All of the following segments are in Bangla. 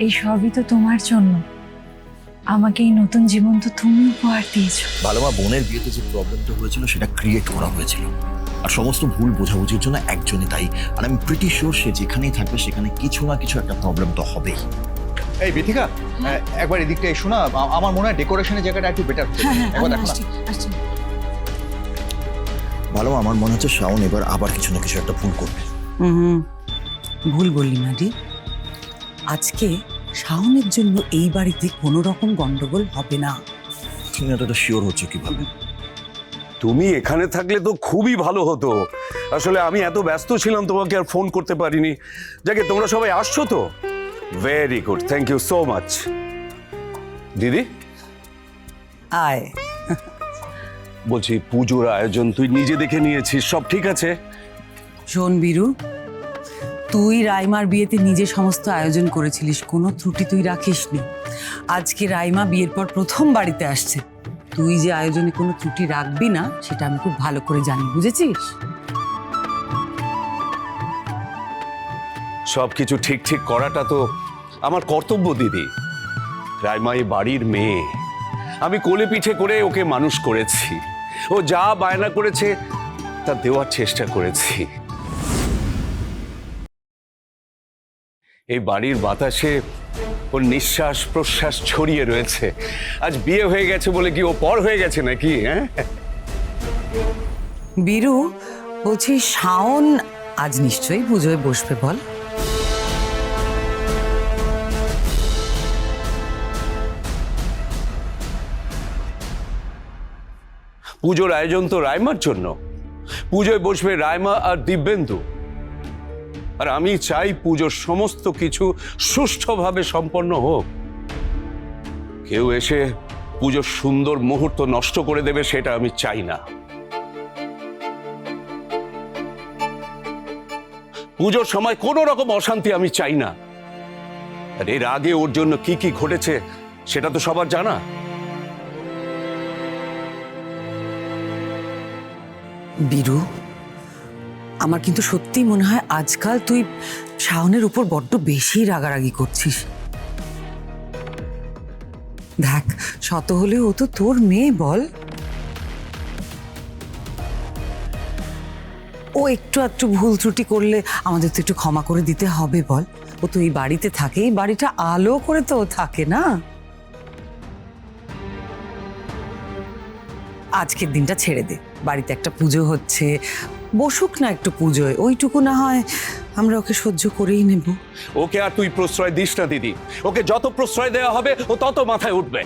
এই সবই তো তোমার জন্য। আমাকে এই নতুন জীবন তো তুমি উপহার দিয়েছো। ভালো মা, বোনের বিয়েতে যে প্রবলেমটা হয়েছিল সেটা ক্রিয়েট করা হয়েছিল, আর সমস্ত ভুল বোঝাবুঝির জন্য একজনই দায়ী। আর আমি প্রিটি শিওর সে যেখানেই থাকবে সেখানে কিছু না কিছু একটা প্রবলেম তো হবেই। এই বিথিকা, একবার এদিকটা এসো না। আমার মনে হয় ডেকোরেশনের জায়গাটা একটু বেটার। একবার দেখো না। ভালো মা, আমার মনে হচ্ছে শাওন এবার আবার কিছু না কিছু একটা ভুল করবে। ভুল বললি মারি। আজকে শাওনের জন্য এই বাড়িতে কোনো রকম গন্ডগোল হবে না। তুমি এতটা শিওর হচ্ছ কিভাবে? তুমি এখানে থাকলে তো খুবই ভালো হতো। আসলে আমি এত ব্যস্ত ছিলাম, তোমাকে আর ফোন করতে পারিনি। যাকে তোমরা সবাই আসছো তো, very good, thank you so much. দিদি, আয়। বলছি পুজোর আয়োজন তুই নিজে দেখে নিয়েছিস, সব ঠিক আছে? শোন বীরু, তুই রাইমার বিয়েতে নিজে সমস্ত আয়োজন করেছিলিস, কোনো ত্রুটি তুই রাখিসনি। আজকে রাইমা বিয়ের পর প্রথম বাড়িতে আসছে, তুই যে আয়োজনে কোনো ত্রুটি রাখবি না সেটা আমি খুব ভালো করে জানি, বুঝেছিস? সবকিছু ঠিক ঠিক করাটা তো আমার কর্তব্য দিদি। রাইমা এই বাড়ির মেয়ে, আমি কোলে পিঠে করে ওকে মানুষ করেছি। ও যা বায়না করেছে তা দেওয়ার চেষ্টা করেছি। এই বাড়ির বাতাসে ওর নিঃশ্বাস প্রশ্বাস ছড়িয়ে রয়েছে। আজ বিয়ে হয়ে গেছে বলে কি ও পর হয়ে গেছে নাকি? হ্যাঁ, বীরু, বলছি শাওন আজ নিশ্চয়ই পুজোয় বসবে বল? পুজোর আয়োজন তো রাইমার জন্য। পুজোয় বসবে রাইমা আর দিব্যেন্দু। আর আমি চাই পুজোর সমস্ত কিছু সুষ্ঠুভাবে সম্পন্ন হোক। কেউ এসে পুজোর সুন্দর মুহূর্ত নষ্ট করে দেবে সেটা আমি চাই না। পুজোর সময় কোনো রকম অশান্তি আমি চাই না। আর এর আগে ওর জন্য কি কি ঘটেছে সেটা তো সবার জানা। বীরু, আমার কিন্তু সত্যি মনে হয় আজকাল তুই শাওনের উপর বড্ড বেশি রাগারাগি করছিস। দেখ, শত হলেও ও তো তোর মেয়ে, বল? ও একটু একটু ভুল ত্রুটি করলে আমাদের তো একটু ক্ষমা করে দিতে হবে, বল? ও তো এই বাড়িতে থাকে, এই বাড়িটা আলো করে তো ও থাকে না। আজকের দিনটা ছেড়ে দে, বাড়িতে একটা পুজো হচ্ছে, বসুক না একটু পুজোয়, ওইটুকু না হয় আমরা ওকে সহ্য করেই নেব। ওকে আর তুই প্রশ্রয় দিস না দিদি। ওকে যত প্রশ্রয় দেওয়া হবে ও তত মাথায় উঠবে।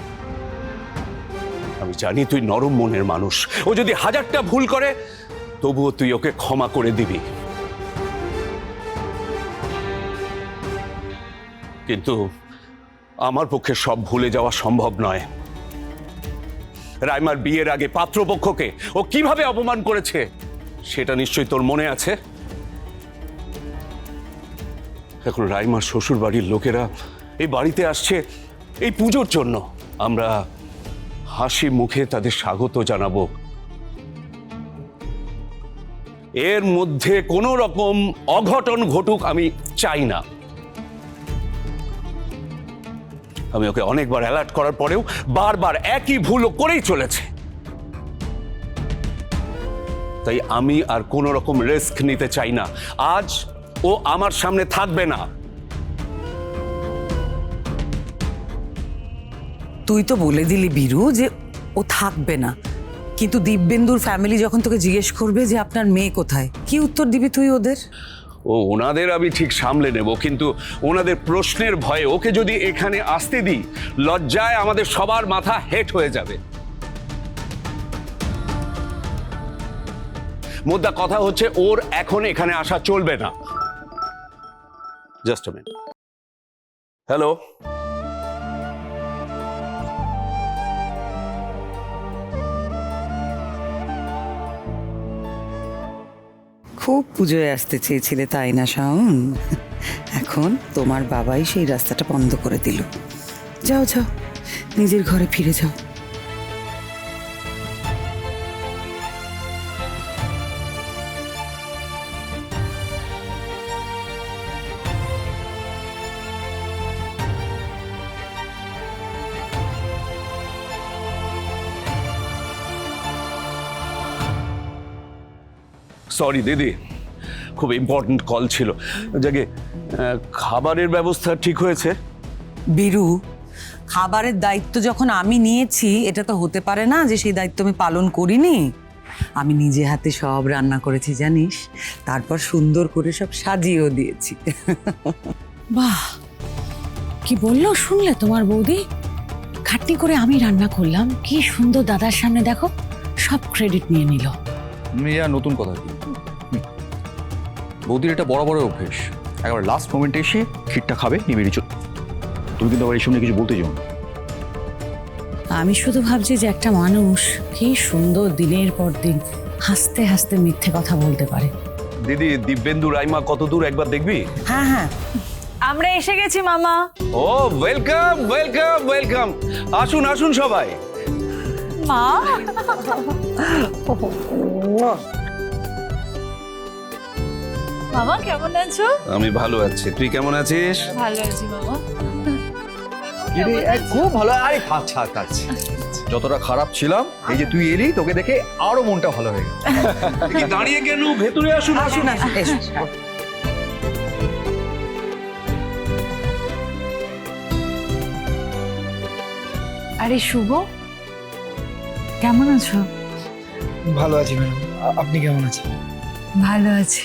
আমি জানি তুই নরম মনের মানুষ। ও যদি হাজারটা ভুল করে তবুও তুই ওকে ক্ষমা করে দিবি। কিন্তু আমার পক্ষে সব ভুলে যাওয়া সম্ভব নয়। রাইমার বিয়ের আগে পাত্রপক্ষকে ও কিভাবে অপমান করেছে সেটা নিশ্চয়ই তোর মনে আছে। এখন রাইমার শ্বশুর বাড়ির লোকেরা এই বাড়িতে আসছে এই পুজোর জন্য। আমরা হাসি মুখে তাদের স্বাগত জানাবো। এর মধ্যে কোনো রকম অঘটন ঘটুক আমি চাই না। আমি ওকে অনেকবার অ্যালার্ট করার পরেও বারবার একই ভুল করেই চলেছে। তাই আমি আর কোনো রকম রিস্ক নিতে চাই না। আজ ও আমার সামনে থাকবে না। তুই তো বলে দিলি বীরু যে ও থাকবে না, কিন্তু দিব্যেন্দুর ফ্যামিলি যখন তোকে জিজ্ঞেস করবে যে আপনার মেয়ে কোথায়, কি উত্তর দিবি তুই ওদের? ও ওনাদের আমি ঠিক সামলে নেব, কিন্তু ওনাদের প্রশ্নের ভয়ে ওকে যদি এখানে আসতে দিই, লজ্জায় আমাদের সবার মাথা হেট হয়ে যাবে। মোদ্দা কথা হচ্ছে ওর এখন এখানে আসা চলবে না। Just a minute. হ্যালো, খুব পুজোয় আসতে চেয়েছিলে তাই না শাওন? এখন তোমার বাবাই সেই রাস্তাটা বন্ধ করে দিল। যাও যাও, নিজের ঘরে ফিরে যাও। সরি দিদি, খুব ইম্পর্ট্যান্ট কল ছিল। যাকে খাবারের ব্যবস্থা ঠিক হয়েছে? বীরু, খাবারের দায়িত্ব যখন আমি নিয়েছি, এটা তো হতে পারে না যে সেই দায়িত্ব আমি পালন করিনি। আমি নিজে হাতে সব রান্না করেছি জানিস, তারপর সুন্দর করে সব সাজিয়েও দিয়েছি। বাহ, কি বললো শুনলে তোমার বৌদি? খাটনি করে আমি রান্না করলাম, কি সুন্দর। দাদার সামনে দেখো সব ক্রেডিট নিয়ে নিল। মেয়া নতুন কথা কি? বৌদির এটা বড় বড় অভ্যেস, একবার লাস্ট মোমেন্টে এসে ক্ষীরটা খাবে, নিবেড়ি চল। তুমি কিন্তু আবার এই সামনে কিছু বলতে যাও না। আমি শুধু ভাবছি যে একটা মানুষ কি সুন্দর দিনের পর দিন হাসতে হাসতে মিথ্যে কথা বলতে পারে। দিদি, দিব্যেন্দু রাইমা কত দূর একবার দেখবি? হ্যাঁ হ্যাঁ, আমরা এসে গেছি মামা। ও ওয়েলকাম ওয়েলকাম ওয়েলকাম, আসুন আসুন সবাই। মা, মামা কেমন আছো? আমি ভালো আছি, তুই কেমন আছিস? ভালো আছি মামা। খুব ভালো। আরে থাক থাক থাক, যতটা খারাপ ছিলাম, এই যে তুই এলি, তোকে দেখে আরো মনটা ভালো হয়ে গেল। কি দাঁড়িয়ে কেন, ভেতরে আসুন আসুন। আসুন এসো। আরে শুভ, কেমন আছো? ভালো আছি ম্যাডাম, আপনি কেমন আছেন? ভালো আছি।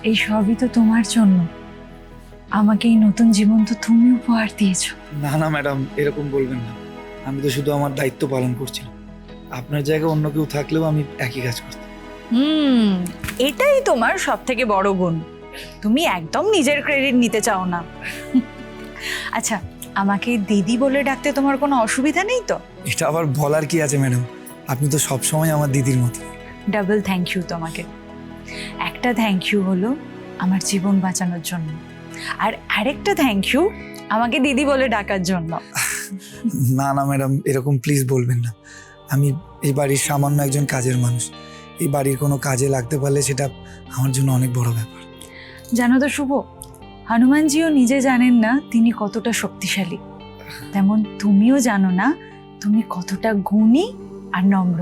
এই সবই তো তোমার জন্য। আমাকে এই নতুন জীবন তো তুমি উপহার দিয়েছো। না না ম্যাডাম, এরকম বলবেন না। আমি তো শুধু আমার দায়িত্ব পালন করছিলাম। আপনার জায়গায় অন্য কেউ থাকলেও আমি একই কাজ করতাম। এটাই তোমার সব থেকে বড় গুণ। তুমি একদম নিজের ক্রেডিট নিতে চাও না। আচ্ছা, আমাকে দিদি বলে ডাকতে তোমার কোনো অসুবিধা নেই তো? এটা আবার বলার কি আছে ম্যাডাম, আপনি তো সবসময় আমার দিদির মতো। ডাবল থ্যাংক ইউ তোমাকে। একটা থ্যাংক ইউ হলো আমার জীবন বাঁচানোর জন্য, আর আরেকটা থ্যাংক ইউ আমাকে দিদি বলে ডাকার জন্য। না না ম্যাডাম, এরকম প্লিজ বলবেন না। আমি এই বাড়ির সামান্য একজন কাজের মানুষ। এই বাড়ির কোনো কাজে লাগতে পারলে সেটা আমার জন্য অনেক বড় ব্যাপার। জানো তো শুভ, হনুমানজিও নিজে জানেন না তিনি কতটা শক্তিশালী, তেমন তুমিও জানো না তুমি কতটা গুণী আর নম্র।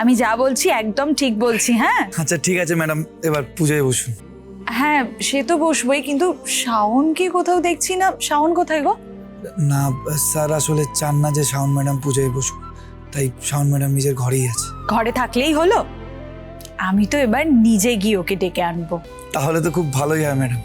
আমি যা বলছি একদম ঠিক বলছি? হ্যাঁ আচ্ছা ঠিক আছে ম্যাডাম, এবার পুজোয় বসুন। হ্যাঁ, সে তো বসবোই, কিন্তু শাওনকে কোথাও দেখছি না। শাওন কোথায় গো? না স্যার আসলে চান না যে শাওন ম্যাডাম পুজোয় বসুন, তাই শাওন ম্যাডাম নিজের ঘরেই আছে। ঘরে থাকলেই হলো? আমি তো এবার নিজে গিয়ে ওকে ডেকে আনবো। তাহলে তো খুব ভালোই হয় ম্যাডাম।